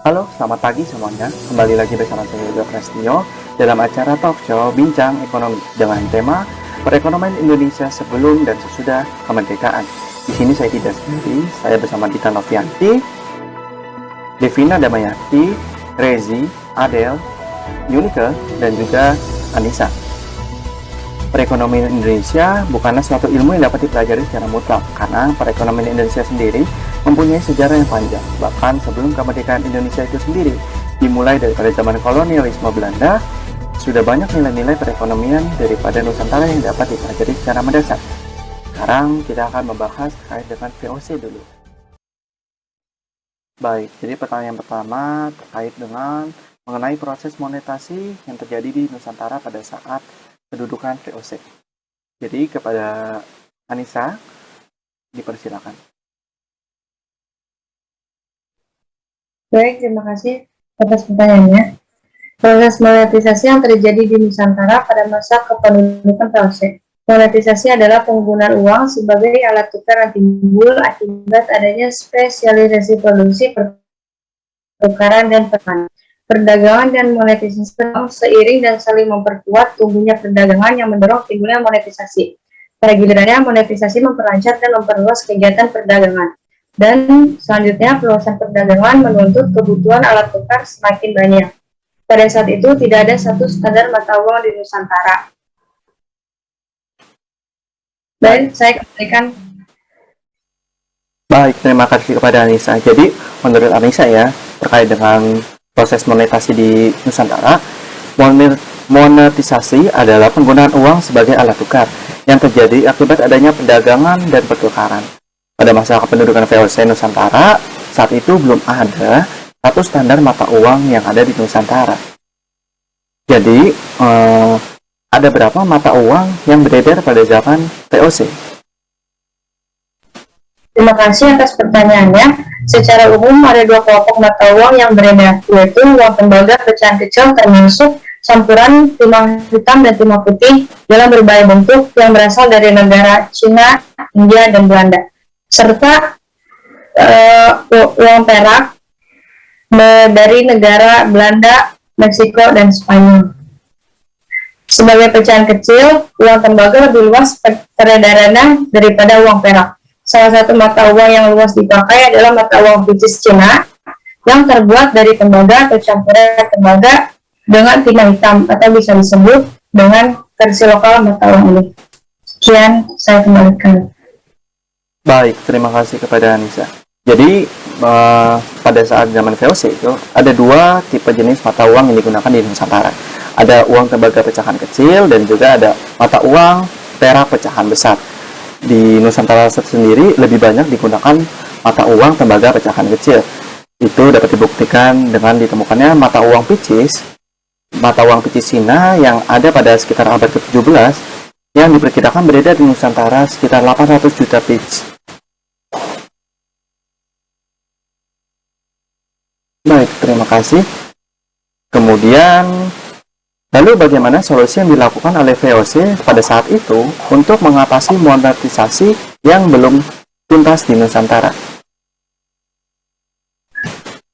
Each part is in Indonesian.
Halo, selamat pagi semuanya. Kembali lagi bersama saya Yoga Prastio dalam acara talk show Bincang Ekonomi dengan tema Perekonomian Indonesia sebelum dan sesudah kemerdekaan. Di sini saya tidak sendiri, saya bersama Dita Novianti, Devina Damayati, Rezi, Adel, Yunike, dan juga Anissa. Perekonomian Indonesia bukanlah suatu ilmu yang dapat dipelajari secara mutlak, karena perekonomian Indonesia sendiri mempunyai sejarah yang panjang, bahkan sebelum kemerdekaan Indonesia itu sendiri. Dimulai daripada zaman kolonialisme Belanda, sudah banyak nilai-nilai perekonomian daripada Nusantara yang dapat dipelajari secara mendasar. Sekarang kita akan membahas terkait dengan VOC dulu. Baik, jadi pertanyaan pertama terkait dengan mengenai proses monetasi yang terjadi di Nusantara pada saat kedudukan VOC. Jadi kepada Anissa, dipersilakan. Baik, terima kasih atas pertanyaannya. Proses monetisasi yang terjadi di Nusantara pada masa kependudukan VOC. Monetisasi adalah penggunaan uang sebagai alat tukar yang timbul akibat adanya spesialisasi produksi, pertukaran, dan perdagangan. Perdagangan dan monetisasi seiring dan saling memperkuat tumbuhnya perdagangan yang mendorong timbulnya monetisasi. Pada gilirannya, monetisasi memperlancar dan memperluas kegiatan perdagangan. Dan selanjutnya, perluasan perdagangan menuntut kebutuhan alat tukar semakin banyak. Pada saat itu, tidak ada satu standar mata uang di Nusantara. Dan saya kembalikan. Baik, terima kasih kepada Anissa. Jadi, menurut Anissa ya, terkait dengan proses monetasi di Nusantara, monetisasi adalah penggunaan uang sebagai alat tukar yang terjadi akibat adanya perdagangan dan pertukaran. Pada masa kependudukan VOC Nusantara, saat itu belum ada satu standar mata uang yang ada di Nusantara. Jadi, ada berapa mata uang yang beredar pada zaman VOC? Terima kasih atas pertanyaannya. Secara umum ada dua kelompok mata uang yang beredar, yaitu uang tembaga pecahan kecil termasuk campuran timah hitam dan timah putih dalam berbagai bentuk yang berasal dari negara Cina, India, dan Belanda, serta uang perak dari negara Belanda, Meksiko, dan Spanyol. Sebagai pecahan kecil, uang tembaga lebih luas peredarannya daripada uang perak. Salah satu mata uang yang luas dipakai adalah mata uang picis Cina yang terbuat dari tembaga atau campuran tembaga dengan timah hitam, atau bisa disebut dengan versi lokal mata uang ini. Sekian, saya kembalikan. Baik, terima kasih kepada Anissa. Jadi, pada saat zaman VOC itu, ada dua tipe jenis mata uang yang digunakan di Nusantara. Ada uang tembaga pecahan kecil dan juga ada mata uang perak pecahan besar. Di Nusantara sendiri lebih banyak digunakan mata uang tembaga pecahan kecil. Itu dapat dibuktikan dengan ditemukannya mata uang picis Cina yang ada pada sekitar abad ke-17 yang diperkirakan beredar di Nusantara sekitar 800 juta piece. Baik, terima kasih. Kemudian, lalu bagaimana solusi yang dilakukan oleh VOC pada saat itu untuk mengatasi monetisasi yang belum tuntas di Nusantara?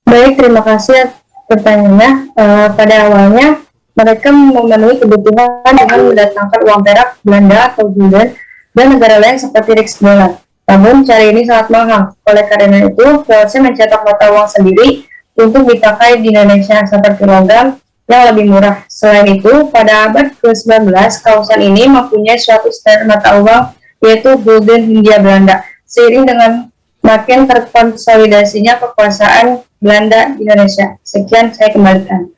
Baik, terima kasih pertanyaannya. Pada awalnya, mereka memenuhi kebutuhan dengan mendatangkan uang perak Belanda atau gulden dan negara lain seperti Rijksdollar. Namun, cara ini sangat mahal. Oleh karena itu, VOC mencetak mata uang sendiri untuk dipakai di Indonesia seperti logam yang lebih murah. Selain itu, pada abad ke-19, kawasan ini mempunyai suatu standar mata uang, yaitu gulden Hindia Belanda. Seiring dengan makin terkonsolidasinya kekuasaan Belanda di Indonesia. Sekian, saya kembalikan.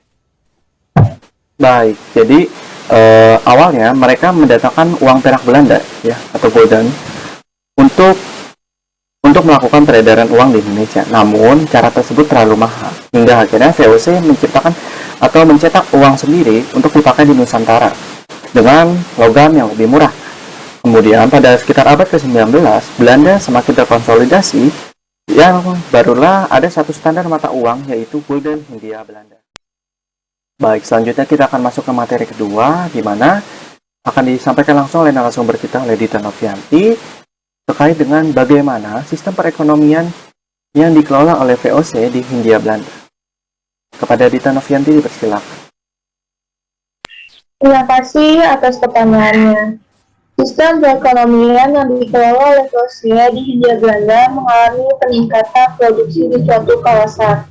Baik, jadi awalnya mereka mendatangkan uang perak Belanda ya atau gulden untuk melakukan peredaran uang di Indonesia. Namun, cara tersebut terlalu mahal hingga akhirnya VOC menciptakan atau mencetak uang sendiri untuk dipakai di Nusantara dengan logam yang lebih murah. Kemudian pada sekitar abad ke-19, Belanda semakin terkonsolidasi yang barulah ada satu standar mata uang, yaitu gulden Hindia Belanda. Baik, selanjutnya kita akan masuk ke materi kedua, di mana akan disampaikan langsung oleh narasumber kita, Dita Novianti, terkait dengan bagaimana sistem perekonomian yang dikelola oleh VOC di Hindia Belanda. Kepada Dita Novianti dipersilakan. Terima kasih atas pertanyaannya. Sistem perekonomian yang dikelola oleh Rusia di Hindia Belanda mengalami peningkatan produksi di suatu kawasan.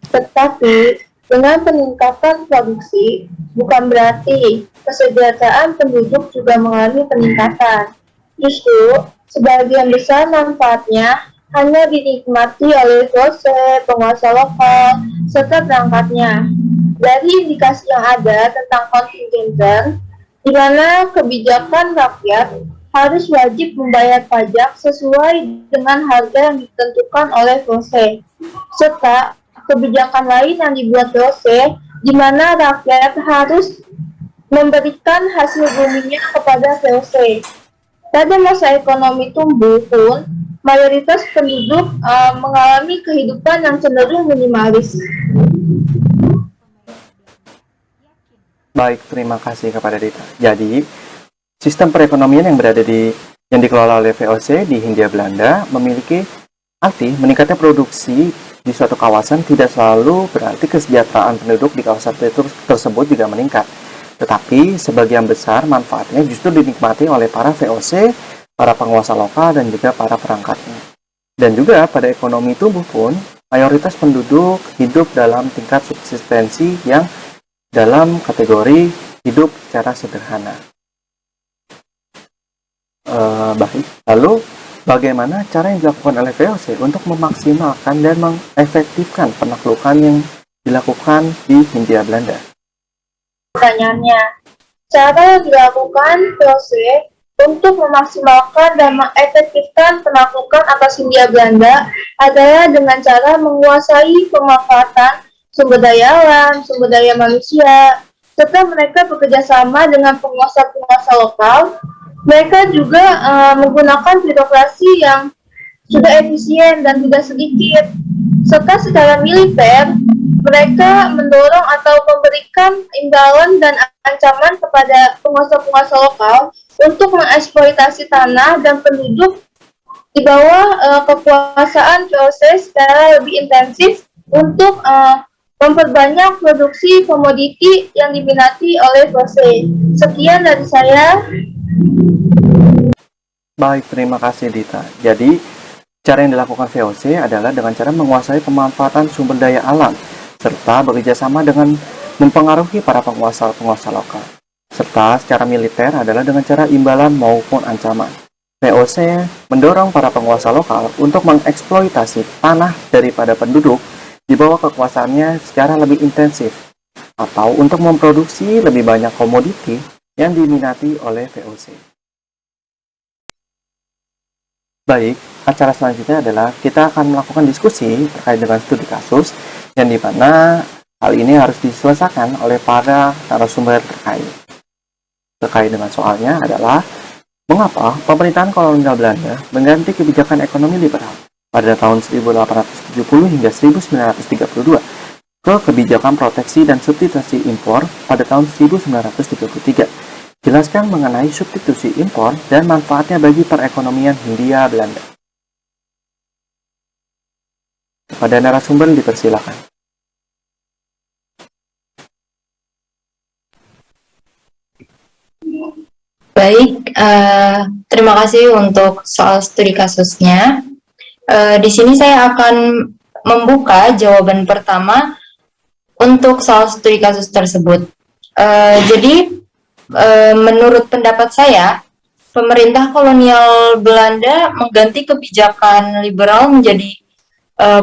Tetapi, dengan peningkatan produksi, bukan berarti kesejahteraan penduduk juga mengalami peningkatan. Justru, sebagian besar manfaatnya hanya dinikmati oleh proses penguasa lokal serta perangkatnya. Dari indikasi yang ada tentang kontingenter, di mana kebijakan rakyat harus wajib membayar pajak sesuai dengan harga yang ditentukan oleh VOC, serta kebijakan lain yang dibuat VOC, di mana rakyat harus memberikan hasil buminya kepada VOC. Pada masa ekonomi tumbuh pun, mayoritas penduduk mengalami kehidupan yang cenderung minimalis. Baik, terima kasih kepada Dita. Jadi, sistem perekonomian yang dikelola oleh VOC di Hindia Belanda memiliki arti meningkatnya produksi di suatu kawasan tidak selalu berarti kesejahteraan penduduk di kawasan tersebut juga meningkat. Tetapi sebagian besar manfaatnya justru dinikmati oleh para VOC, para penguasa lokal, dan juga para perangkatnya. Dan juga pada ekonomi tumbuh pun, mayoritas penduduk hidup dalam tingkat subsistensi yang dalam kategori hidup secara sederhana. Baik, lalu bagaimana cara yang dilakukan oleh VOC untuk memaksimalkan dan mengefektifkan penaklukan yang dilakukan di Hindia Belanda? Pertanyaannya, cara yang dilakukan VOC untuk memaksimalkan dan mengefektifkan penaklukan atas Hindia Belanda adalah dengan cara menguasai pemanfaatan sumber daya alam, sumber daya manusia, serta mereka bekerja sama dengan penguasa-penguasa lokal. Mereka juga menggunakan birokrasi yang sudah efisien dan tidak sedikit. Serta secara militer, mereka mendorong atau memberikan imbalan dan ancaman kepada penguasa-penguasa lokal untuk mengeksploitasi tanah dan penduduk di bawah kekuasaan VOC secara lebih intensif untuk memperbanyak produksi komoditi yang diminati oleh VOC. Sekian dari saya. Baik, terima kasih Dita. Jadi, cara yang dilakukan VOC adalah dengan cara menguasai pemanfaatan sumber daya alam, serta bekerja sama dengan mempengaruhi para penguasa-penguasa lokal. Serta secara militer adalah dengan cara imbalan maupun ancaman. VOC mendorong para penguasa lokal untuk mengeksploitasi tanah daripada penduduk di bawah kekuasaannya secara lebih intensif, atau untuk memproduksi lebih banyak komoditi yang diminati oleh VOC. Baik, acara selanjutnya adalah kita akan melakukan diskusi terkait dengan studi kasus yang dimana hal ini harus diselesaikan oleh para narasumber terkait dengan soalnya adalah mengapa pemerintahan kolonial Belanda mengganti kebijakan ekonomi liberal pada tahun 1870 hingga 1932 ke kebijakan proteksi dan substitusi impor pada tahun 1933. Jelaskan mengenai substitusi impor dan manfaatnya bagi perekonomian Hindia Belanda. Kepada narasumber dipersilakan. Baik, terima kasih untuk soal studi kasusnya. Di sini saya akan membuka jawaban pertama untuk soal studi kasus tersebut. Jadi, menurut pendapat saya, pemerintah kolonial Belanda mengganti kebijakan liberal menjadi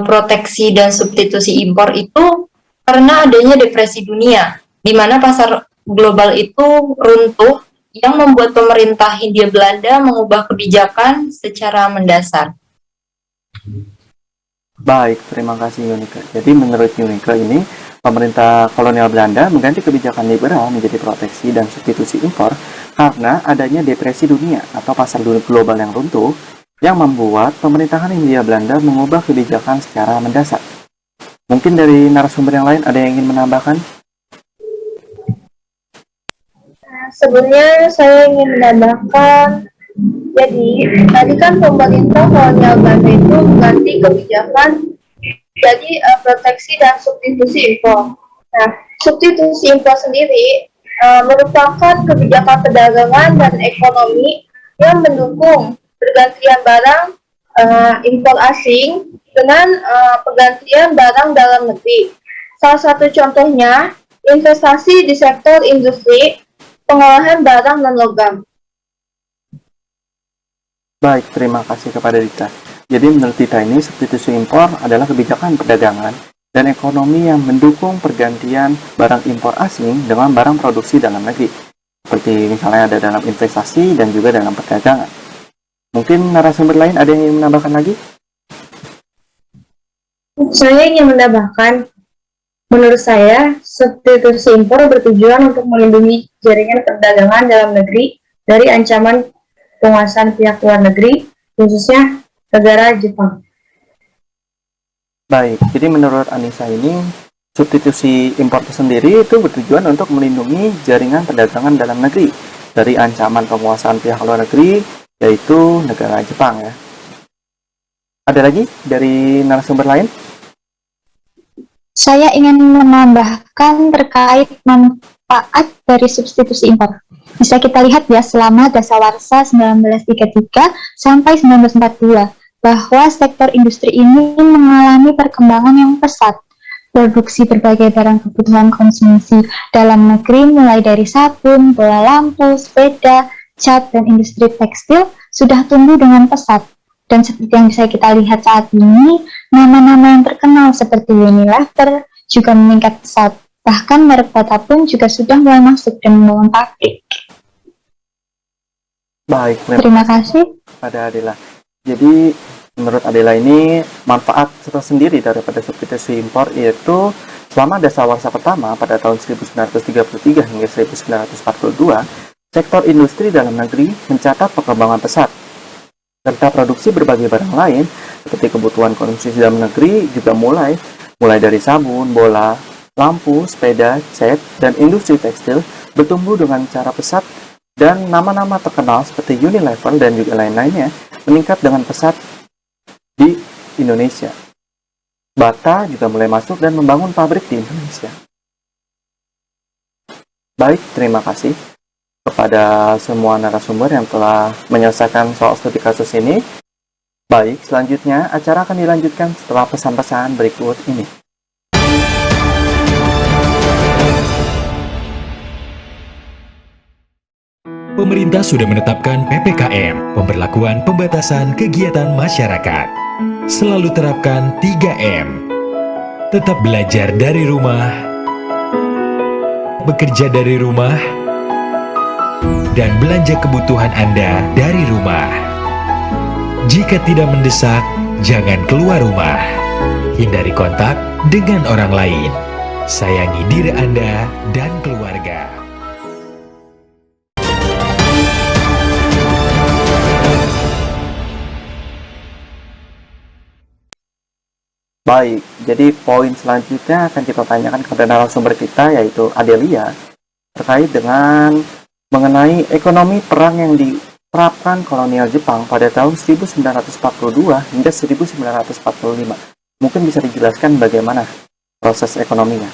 proteksi dan substitusi impor itu karena adanya depresi dunia, di mana pasar global itu runtuh, yang membuat pemerintah Hindia Belanda mengubah kebijakan secara mendasar. Baik, terima kasih Yunika. Jadi menurut Yunika ini, pemerintah kolonial Belanda mengganti kebijakan liberal menjadi proteksi dan substitusi impor karena adanya depresi dunia atau pasar global yang runtuh yang membuat pemerintahan Hindia Belanda mengubah kebijakan secara mendasar. Mungkin dari narasumber yang lain ada yang ingin menambahkan? Sebenarnya saya ingin menambahkan, jadi tadi kan pemerintah kolonial Belanda itu mengganti kebijakan Jadi proteksi dan substitusi impor. Nah, substitusi impor sendiri merupakan kebijakan perdagangan dan ekonomi yang mendukung pergantian barang impor asing dengan pergantian barang dalam negeri. Salah satu contohnya investasi di sektor industri pengolahan barang dan logam. Baik, terima kasih kepada Dita. Jadi menurut Dita ini, substitusi impor adalah kebijakan perdagangan dan ekonomi yang mendukung pergantian barang impor asing dengan barang produksi dalam negeri. Seperti misalnya ada dalam investasi dan juga dalam perdagangan. Mungkin narasumber lain ada yang ingin menambahkan lagi? Saya ingin menambahkan, menurut saya, substitusi impor bertujuan untuk melindungi jaringan perdagangan dalam negeri dari ancaman penguasaan pihak luar negeri, khususnya negara Jepang. Baik, jadi menurut Anissa ini, substitusi impor itu sendiri itu bertujuan untuk melindungi jaringan perdagangan dalam negeri dari ancaman penguasaan pihak luar negeri, yaitu negara Jepang ya. Ada lagi dari narasumber lain? Saya ingin menambahkan terkait manfaat dari substitusi impor. Bisa kita lihat ya selama dasawarsa 1933 sampai 1942 bahwa sektor industri ini mengalami perkembangan yang pesat. Produksi berbagai barang kebutuhan konsumsi dalam negeri mulai dari sabun, bola lampu, sepeda, cat, dan industri tekstil sudah tumbuh dengan pesat. Dan seperti yang bisa kita lihat saat ini, nama-nama yang terkenal seperti Unilever juga meningkat pesat. Bahkan merek Bata pun juga sudah mulai masuk dan membangun pabrik. Baik, Terima kasih. pada Adela. Jadi menurut Adela ini manfaat tersendiri daripada substitusi impor yaitu selama dasawarsa pertama pada tahun 1933 hingga 1942, sektor industri dalam negeri mencatat perkembangan pesat. Serta produksi berbagai barang lain seperti kebutuhan konsumsi dalam negeri juga mulai dari sabun, bola, lampu, sepeda, cat, dan industri tekstil bertumbuh dengan cara pesat dan nama-nama terkenal seperti Unilever dan juga lain-lainnya meningkat dengan pesat di Indonesia. Bata juga mulai masuk dan membangun pabrik di Indonesia. Baik, terima kasih kepada semua narasumber yang telah menyelesaikan soal studi kasus ini. Baik, selanjutnya acara akan dilanjutkan setelah pesan-pesan berikut ini. Pemerintah sudah menetapkan PPKM, pemberlakuan pembatasan kegiatan masyarakat. Selalu terapkan 3M. Tetap belajar dari rumah, bekerja dari rumah, dan belanja kebutuhan Anda dari rumah. Jika tidak mendesak, jangan keluar rumah. Hindari kontak dengan orang lain. Sayangi diri Anda dan keluarga. Baik, jadi poin selanjutnya akan kita tanyakan kepada narasumber kita yaitu Adelia terkait dengan mengenai ekonomi perang yang diterapkan kolonial Jepang pada tahun 1942 hingga 1945. Mungkin bisa dijelaskan bagaimana proses ekonominya?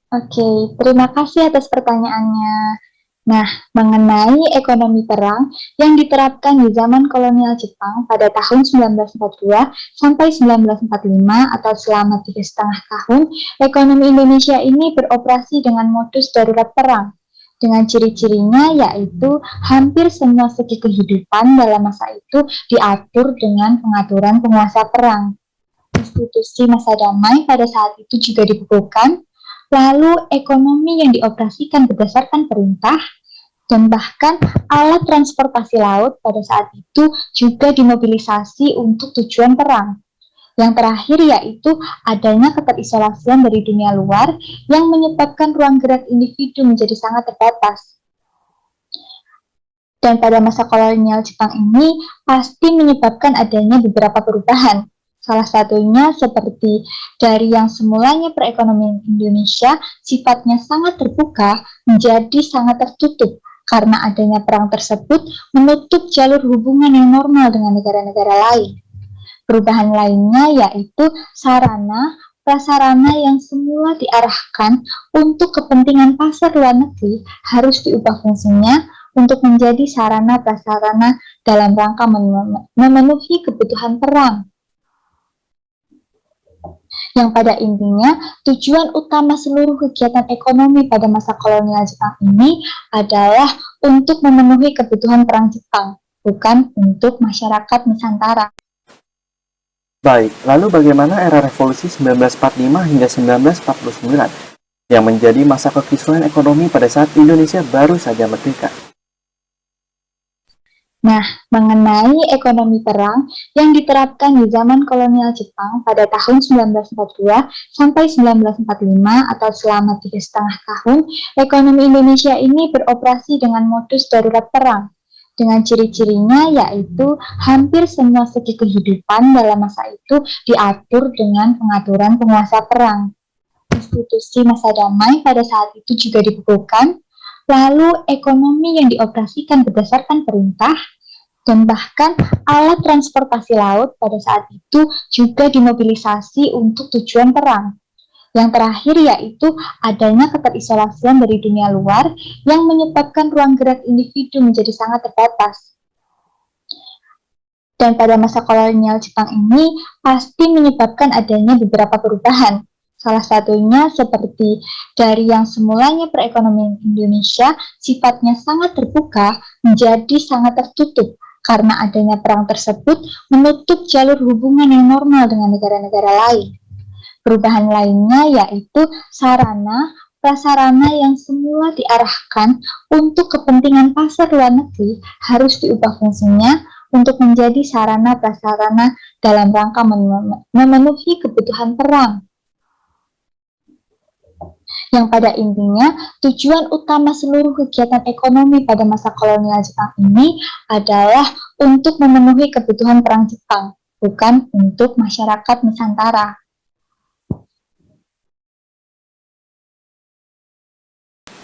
Oke, terima kasih atas pertanyaannya. Nah, mengenai ekonomi perang yang diterapkan di zaman kolonial Jepang pada tahun 1942 sampai 1945 atau selama 3,5 tahun, ekonomi Indonesia ini beroperasi dengan modus darurat perang. Dengan ciri-cirinya yaitu hampir semua segi kehidupan dalam masa itu diatur dengan pengaturan penguasa perang. Institusi masa damai pada saat itu juga dikukuhkan. Lalu ekonomi yang dioperasikan berdasarkan perintah, dan bahkan alat transportasi laut pada saat itu juga dimobilisasi untuk tujuan perang. Yang terakhir yaitu adanya keterisolasian dari dunia luar yang menyebabkan ruang gerak individu menjadi sangat terbatas. Dan pada masa kolonial Jepang ini pasti menyebabkan adanya beberapa perubahan. Salah satunya seperti dari yang semulanya perekonomian Indonesia sifatnya sangat terbuka menjadi sangat tertutup karena adanya perang tersebut menutup jalur hubungan yang normal dengan negara-negara lain. Perubahan lainnya yaitu sarana prasarana yang semula diarahkan untuk kepentingan pasar luar negeri harus diubah fungsinya untuk menjadi sarana prasarana dalam rangka memenuhi kebutuhan perang. Yang pada intinya, tujuan utama seluruh kegiatan ekonomi pada masa kolonial Jepang ini adalah untuk memenuhi kebutuhan perang Jepang, bukan untuk masyarakat Nusantara. Baik, lalu bagaimana era revolusi 1945 hingga 1949 yang menjadi masa kekisruhan ekonomi pada saat Indonesia baru saja merdeka? Nah, mengenai ekonomi perang yang diterapkan di zaman kolonial Jepang pada tahun 1942 sampai 1945 atau selama 3,5 tahun, ekonomi Indonesia ini beroperasi dengan modus darurat perang. Dengan ciri-cirinya yaitu hampir semua segi kehidupan dalam masa itu diatur dengan pengaturan penguasa perang. Institusi masa damai pada saat itu juga dikukuhkan, lalu ekonomi yang dioperasikan berdasarkan perintah, dan bahkan alat transportasi laut pada saat itu juga dimobilisasi untuk tujuan perang. Yang terakhir yaitu adanya keterisolasian dari dunia luar yang menyebabkan ruang gerak individu menjadi sangat terbatas. Dan pada masa kolonial Jepang ini pasti menyebabkan adanya beberapa perubahan. Salah satunya seperti dari yang semulanya perekonomian Indonesia sifatnya sangat terbuka menjadi sangat tertutup karena adanya perang tersebut menutup jalur hubungan yang normal dengan negara-negara lain. Perubahan lainnya yaitu sarana prasarana yang semula diarahkan untuk kepentingan pasar luar negeri harus diubah fungsinya untuk menjadi sarana prasarana dalam rangka memenuhi kebutuhan perang. Yang pada intinya, tujuan utama seluruh kegiatan ekonomi pada masa kolonial Jepang ini adalah untuk memenuhi kebutuhan perang Jepang, bukan untuk masyarakat Nusantara.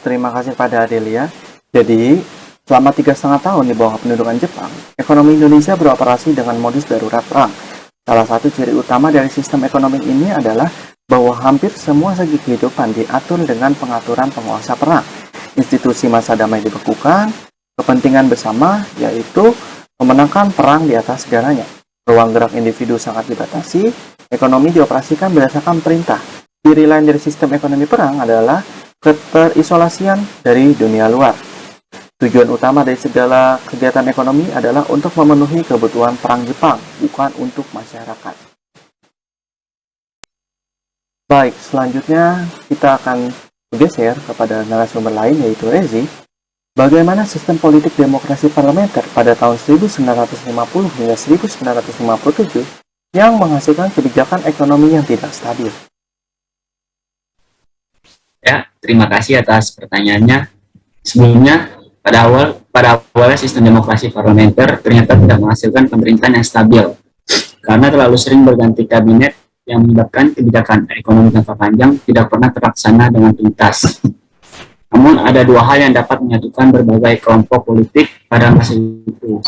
Terima kasih pada Adelia. Jadi, selama 3,5 tahun di bawah pendudukan Jepang, ekonomi Indonesia beroperasi dengan modus darurat perang. Salah satu ciri utama dari sistem ekonomi ini adalah bahwa hampir semua segi kehidupan diatur dengan pengaturan penguasa perang. Institusi masa damai dibekukan, kepentingan bersama yaitu memenangkan perang di atas segalanya. Ruang gerak individu sangat dibatasi, ekonomi dioperasikan berdasarkan perintah. Ciri lain dari sistem ekonomi perang adalah keterisolasian dari dunia luar. Tujuan utama dari segala kegiatan ekonomi adalah untuk memenuhi kebutuhan perang Jepang, bukan untuk masyarakat. Baik, selanjutnya kita akan bergeser kepada narasumber lain yaitu Rezi. Bagaimana sistem politik demokrasi parlementer pada tahun 1950 hingga 1957 yang menghasilkan kebijakan ekonomi yang tidak stabil? Ya, terima kasih atas pertanyaannya. Sebelumnya, pada awalnya sistem demokrasi parlementer ternyata tidak menghasilkan pemerintahan yang stabil karena terlalu sering berganti kabinet yang menyebabkan kebijakan ekonomi jangka panjang tidak pernah terlaksana dengan tuntas. Namun ada dua hal yang dapat menyatukan berbagai kelompok politik pada masa itu.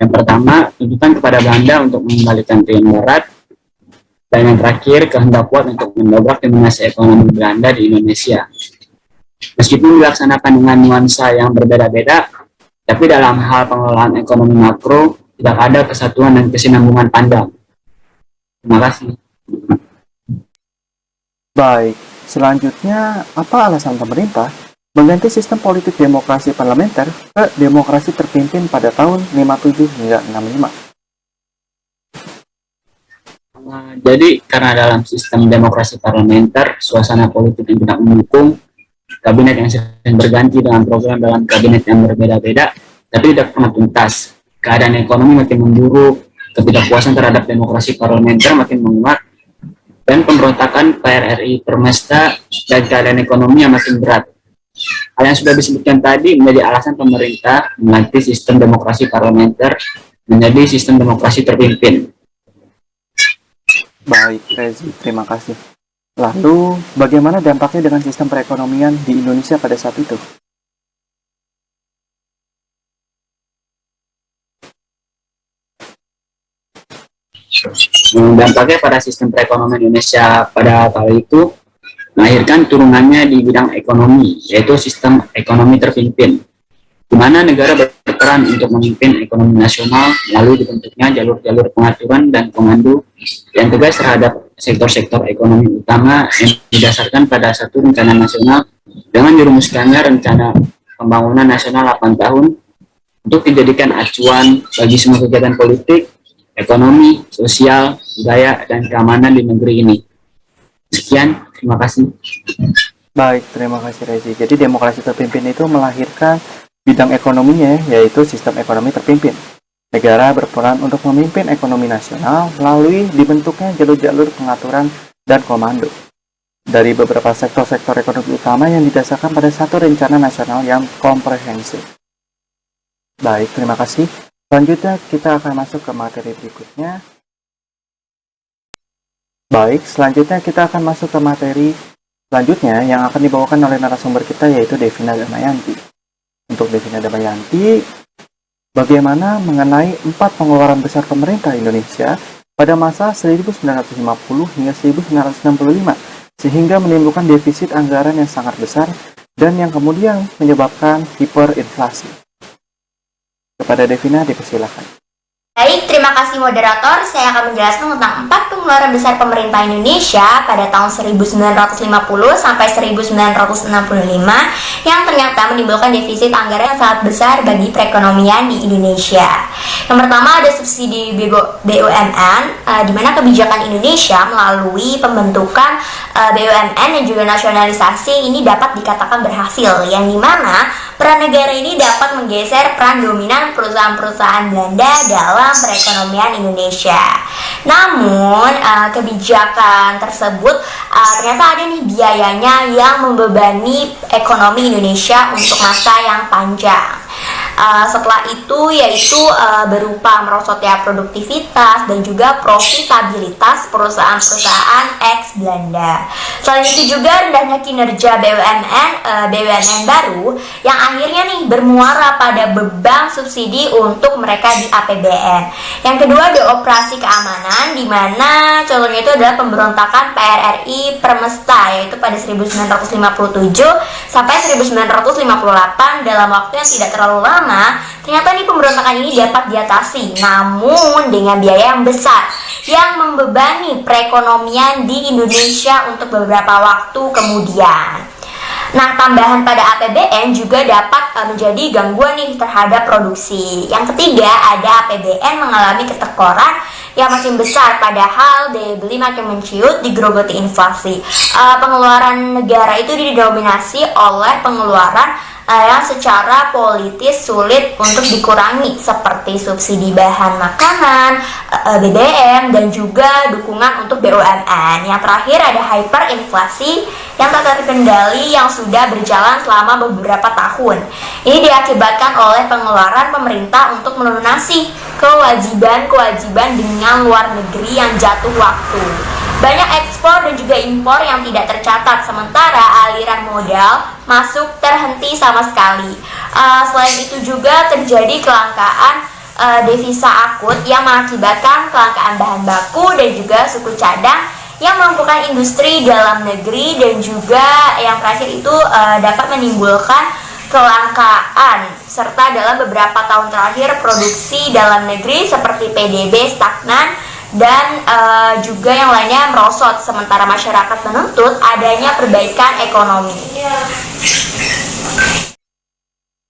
Yang pertama, tuntutan kepada Belanda untuk mengembalikan Timor Barat. Dan yang terakhir, kehendak kuat untuk mendobrak dominasi ekonomi Belanda di Indonesia. Meskipun dilaksanakan dengan nuansa yang berbeda-beda, tapi dalam hal pengelolaan ekonomi makro, tidak ada kesatuan dan kesinambungan pandang. Terima kasih. Baik, selanjutnya apa alasan pemerintah mengganti sistem politik demokrasi parlementer ke demokrasi terpimpin pada tahun 57 hingga 65? Jadi karena dalam sistem demokrasi parlementer, suasana politik yang tidak mendukung, kabinet yang sering berganti dengan program dalam kabinet yang berbeda-beda, tapi tidak pernah tuntas. Keadaan ekonomi makin memburuk, ketidakpuasan terhadap demokrasi parlementer makin menguat, dan pemberontakan PRRI Permesta dan keadaan ekonomi yang makin berat. Hal yang sudah disebutkan tadi menjadi alasan pemerintah mengganti sistem demokrasi parlementer menjadi sistem demokrasi terpimpin. Baik, Rezi, terima kasih. Lalu, bagaimana dampaknya dengan sistem perekonomian di Indonesia pada saat itu? Dampaknya pada sistem perekonomian Indonesia pada kali itu melahirkan turunannya di bidang ekonomi, yaitu sistem ekonomi terpimpin, di mana negara berperan untuk memimpin ekonomi nasional melalui dibentuknya jalur-jalur pengaturan dan komando yang tegas terhadap sektor-sektor ekonomi utama yang didasarkan pada satu rencana nasional dengan dirumuskannya rencana pembangunan nasional 8 tahun untuk dijadikan acuan bagi semua kegiatan politik, ekonomi, sosial, budaya, dan keamanan di negeri ini. Sekian, terima kasih. Baik, terima kasih Rezi. Jadi demokrasi terpimpin itu melahirkan bidang ekonominya, yaitu sistem ekonomi terpimpin. Negara berperan untuk memimpin ekonomi nasional melalui dibentuknya jalur-jalur pengaturan dan komando dari beberapa sektor-sektor ekonomi utama yang didasarkan pada satu rencana nasional yang komprehensif. Baik, terima kasih. Selanjutnya kita akan masuk ke materi berikutnya. Baik, selanjutnya kita akan masuk ke materi selanjutnya yang akan dibawakan oleh narasumber kita, yaitu Devina Damayanti. Untuk Devina Damayanti, bagaimana mengenai 4 pengeluaran besar pemerintah Indonesia pada masa 1950 hingga 1965, sehingga menimbulkan defisit anggaran yang sangat besar dan yang kemudian menyebabkan hiperinflasi. Kepada Devina, dipersilakan. Baik, terima kasih moderator. Saya akan menjelaskan tentang 4 pengeluaran besar pemerintah Indonesia pada tahun 1950 sampai 1965 yang ternyata menimbulkan defisit anggaran yang sangat besar bagi perekonomian di Indonesia. Yang pertama ada subsidi BUMN, di mana kebijakan Indonesia melalui pembentukan BUMN dan juga nasionalisasi ini dapat dikatakan berhasil, yang dimana peran negara ini dapat menggeser peran dominan perusahaan-perusahaan Belanda dalam perekonomian Indonesia. Namun kebijakan tersebut ternyata ada nih biayanya yang membebani ekonomi Indonesia untuk masa yang panjang. Setelah itu yaitu berupa merosotnya produktivitas dan juga profitabilitas perusahaan-perusahaan ex Belanda. Selain itu juga rendahnya kinerja BUMN baru yang akhirnya nih bermuara pada beban subsidi untuk mereka di APBN. Yang kedua ada operasi keamanan, di mana contohnya itu adalah pemberontakan PRRI Permesta, yaitu pada 1957 sampai 1958 dalam waktu yang tidak terlalu lama. Ternyata nih pemberontakan ini dapat diatasi, namun dengan biaya yang besar yang membebani perekonomian di Indonesia untuk beberapa waktu kemudian. Nah, tambahan pada APBN juga dapat menjadi gangguan nih terhadap produksi. Yang ketiga, ada APBN mengalami ketekoran yang makin besar, padahal daya beli makin menciut digerogoti inflasi. Pengeluaran negara itu didominasi oleh pengeluaran yang secara politis sulit untuk dikurangi, seperti subsidi bahan makanan, BBM, dan juga dukungan untuk BUMN. Yang terakhir ada hyperinflasi yang tak terkendali yang sudah berjalan selama beberapa tahun. Ini diakibatkan oleh pengeluaran pemerintah untuk melunasi kewajiban-kewajiban dengan luar negeri yang jatuh waktu. Banyak ekspor dan juga impor yang tidak tercatat, sementara aliran modal masuk terhenti sama sekali. Selain itu juga terjadi kelangkaan devisa akut yang mengakibatkan kelangkaan bahan baku dan juga suku cadang yang melumpuhkan industri dalam negeri, dan juga yang terakhir itu dapat menimbulkan kelangkaan serta dalam beberapa tahun terakhir produksi dalam negeri seperti PDB stagnan dan juga yang lainnya merosot, sementara masyarakat menuntut adanya perbaikan ekonomi.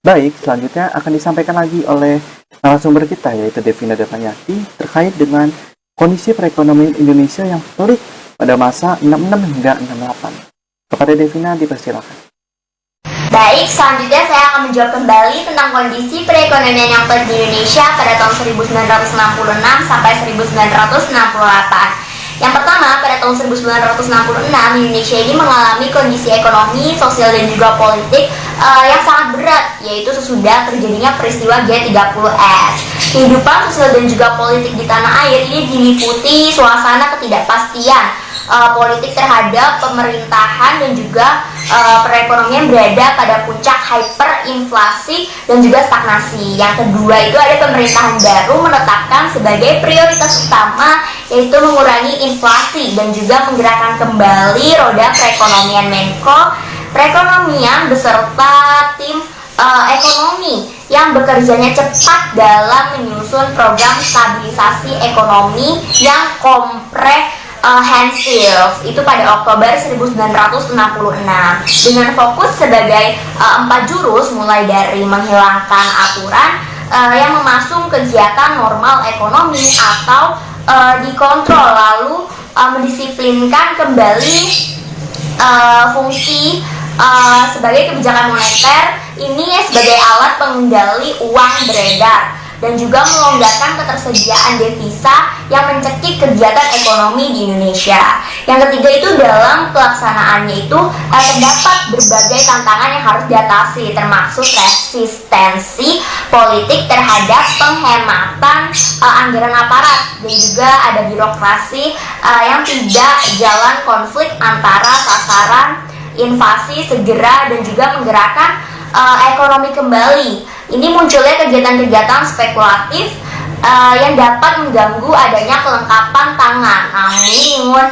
Baik, selanjutnya akan disampaikan lagi oleh narasumber kita, yaitu Devina Damayanti, terkait dengan kondisi perekonomian Indonesia yang pelik pada masa 66 hingga 68. Kepada Devina, dipersilakan. Baik, selanjutnya saya akan menjawab kembali tentang kondisi perekonomian yang pelik di Indonesia pada tahun 1966 sampai 1968. Yang pertama, pada tahun 1966, Indonesia ini mengalami kondisi ekonomi, sosial, dan juga politik yang sangat berat, yaitu sesudah terjadinya peristiwa G30S. Kehidupan sosial dan juga politik di tanah air ini diliputi suasana ketidakpastian politik terhadap pemerintahan dan juga perekonomian berada pada puncak hyperinflasi dan juga stagnasi. Yang kedua itu ada pemerintahan baru menetapkan ditetapkan sebagai prioritas utama, yaitu mengurangi inflasi dan juga menggerakkan kembali roda perekonomian Menko Perekonomian beserta tim ekonomi yang bekerjanya cepat dalam menyusun program stabilisasi ekonomi yang komprehensif itu pada Oktober 1966 dengan fokus sebagai 4 jurus, mulai dari menghilangkan aturan yang memasung kegiatan normal ekonomi atau dikontrol, lalu mendisiplinkan kembali fungsi sebagai kebijakan moneter ini sebagai alat pengendali uang beredar, dan juga melonggarkan ketersediaan devisa yang mencekik kegiatan ekonomi di Indonesia. Yang ketiga itu dalam pelaksanaannya itu terdapat berbagai tantangan yang harus diatasi, termasuk resistensi politik terhadap penghematan anggaran aparat, dan juga ada birokrasi yang tidak jalan konflik antara sasaran invasi segera dan juga menggerakkan ekonomi kembali. Ini munculnya kegiatan-kegiatan spekulatif yang dapat mengganggu adanya kelengkapan tangan. Namun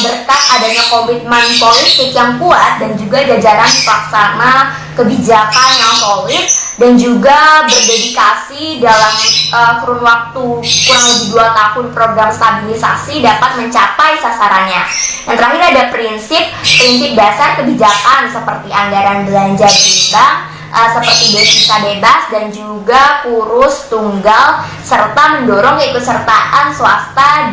berkat adanya komitmen politik yang kuat dan juga jajaran pelaksana kebijakan yang solid dan juga berdedikasi dalam kurun waktu kurang lebih 2 tahun, program stabilisasi dapat mencapai sasarannya. Yang terakhir ada prinsip dasar kebijakan seperti anggaran belanja berimbang, seperti devisa bebas dan juga kurus tunggal, serta mendorong keikutsertaan swasta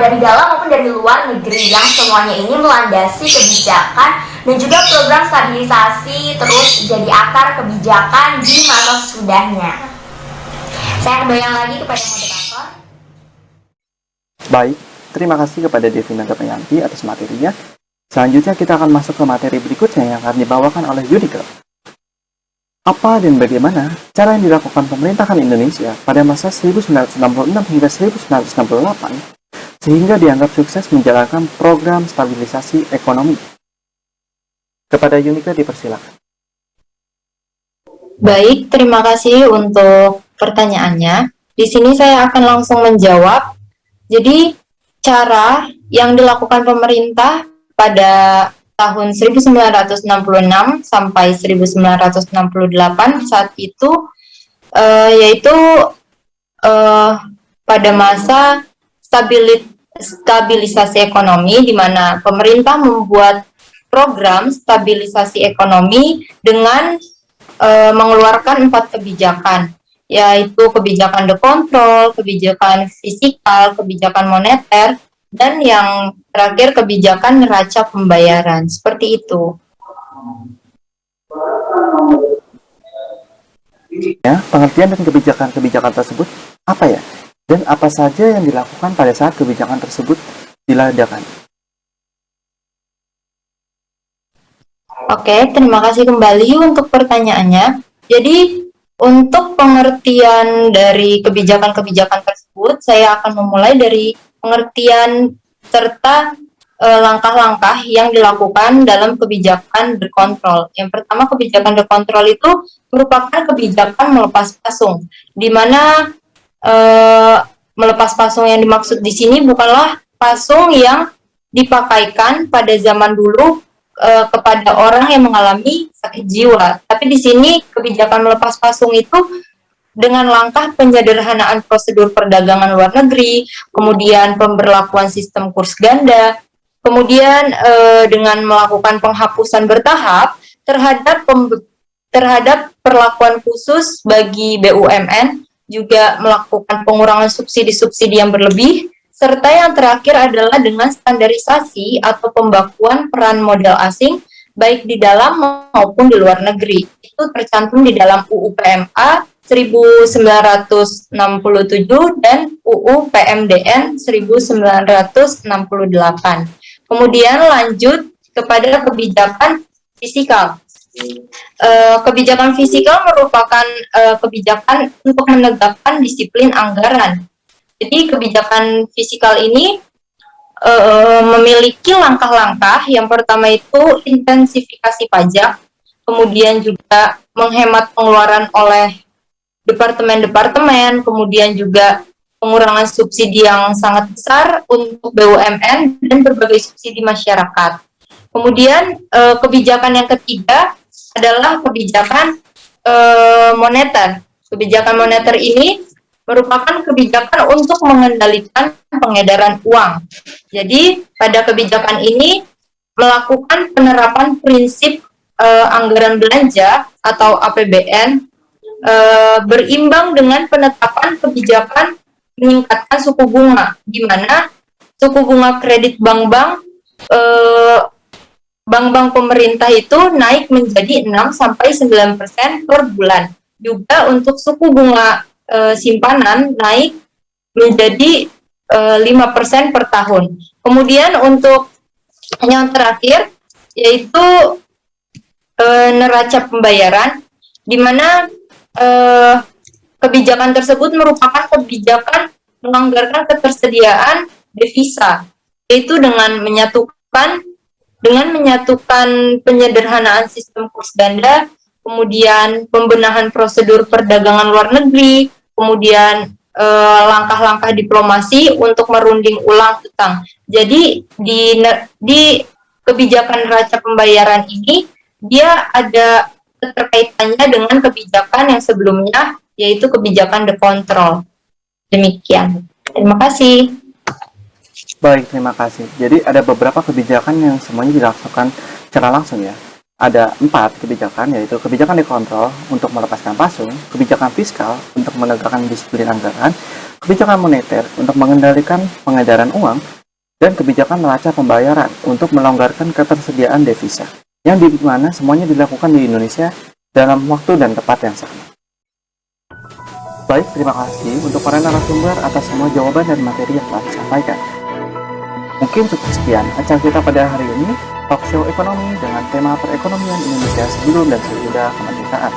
dari dalam maupun dari luar negeri, yang semuanya ini melandasi kebijakan dan juga program stabilisasi terus jadi akar kebijakan di masa sesudahnya. Saya kembali lagi kepada moderator. Baik, terima kasih kepada Devina Damayanti atas materinya. Selanjutnya kita akan masuk ke materi berikutnya yang akan dibawakan oleh Yudika. Apa dan bagaimana cara yang dilakukan pemerintahan Indonesia pada masa 1966 hingga 1968 sehingga dianggap sukses menjalankan program stabilisasi ekonomi? Kepada Yunika dipersilakan. Baik, terima kasih untuk pertanyaannya. Di sini saya akan langsung menjawab. Jadi, cara yang dilakukan pemerintah pada tahun 1966 sampai 1968 saat itu yaitu pada masa stabilisasi ekonomi, di mana pemerintah membuat program stabilisasi ekonomi dengan mengeluarkan 4 kebijakan, yaitu kebijakan dekontrol, kebijakan fiskal, kebijakan moneter, dan yang terakhir kebijakan neraca pembayaran. Seperti itu. Ya, pengertian dan kebijakan-kebijakan tersebut apa ya? Dan apa saja yang dilakukan pada saat kebijakan tersebut diadakan? Oke, terima kasih kembali untuk pertanyaannya. Jadi, untuk pengertian dari kebijakan-kebijakan tersebut, saya akan memulai dari pengertian serta langkah-langkah yang dilakukan dalam kebijakan dekontrol. Yang pertama, kebijakan dekontrol itu merupakan kebijakan melepas pasung, di mana melepas pasung yang dimaksud di sini bukanlah pasung yang dipakaikan pada zaman dulu kepada orang yang mengalami sakit jiwa, tapi di sini kebijakan melepas pasung itu dengan langkah penyederhanaan prosedur perdagangan luar negeri, kemudian pemberlakuan sistem kurs ganda, kemudian dengan melakukan penghapusan bertahap terhadap perlakuan khusus bagi BUMN, juga melakukan pengurangan subsidi-subsidi yang berlebih, serta yang terakhir adalah dengan standarisasi atau pembakuan peran modal asing baik di dalam maupun di luar negeri. Itu tercantum di dalam UU PMA 1967 dan UU PMDN 1968. Kemudian lanjut kepada kebijakan fiskal. Kebijakan fiskal merupakan kebijakan untuk menegakkan disiplin anggaran. Jadi kebijakan fiskal ini memiliki langkah-langkah. Yang pertama itu intensifikasi pajak, kemudian juga menghemat pengeluaran oleh departemen-departemen, kemudian juga pengurangan subsidi yang sangat besar untuk BUMN dan berbagai subsidi masyarakat. Kemudian kebijakan yang ketiga adalah kebijakan moneter. Kebijakan moneter ini merupakan kebijakan untuk mengendalikan pengedaran uang. Jadi pada kebijakan ini melakukan penerapan prinsip anggaran belanja atau APBN berimbang dengan penetapan kebijakan meningkatkan suku bunga, di mana suku bunga kredit bank-bank pemerintah itu naik menjadi 6-9% per bulan. Juga untuk suku bunga simpanan naik menjadi 5% per tahun. Kemudian untuk yang terakhir yaitu neraca pembayaran, di mana kebijakan tersebut merupakan kebijakan menganggarkan ketersediaan devisa, yaitu dengan menyatukan penyederhanaan sistem kurs ganda, kemudian pembenahan prosedur perdagangan luar negeri, kemudian langkah-langkah diplomasi untuk merunding ulang utang. Jadi di kebijakan neraca pembayaran ini dia ada keterkaitannya dengan kebijakan yang sebelumnya, yaitu kebijakan the control. Demikian. Terima kasih. Baik, terima kasih. Jadi ada beberapa kebijakan yang semuanya dilaksanakan secara langsung ya. Ada 4 kebijakan, yaitu kebijakan dikontrol untuk melepaskan pasung, kebijakan fiskal untuk menegakkan disiplin anggaran, kebijakan moneter untuk mengendalikan pengedaran uang, dan kebijakan neraca pembayaran untuk melonggarkan ketersediaan devisa, yang di mana semuanya dilakukan di Indonesia dalam waktu dan tempat yang sama. Baik, terima kasih untuk para narasumber atas semua jawaban dan materi yang telah disampaikan. Mungkin cukup sekian acara kita pada hari ini, talk show ekonomi dengan tema perekonomian Indonesia sebelum dan sesudah kemerdekaan.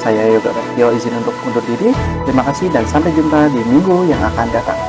Saya Yoga Raffio izin untuk undur diri. Terima kasih dan sampai jumpa di minggu yang akan datang.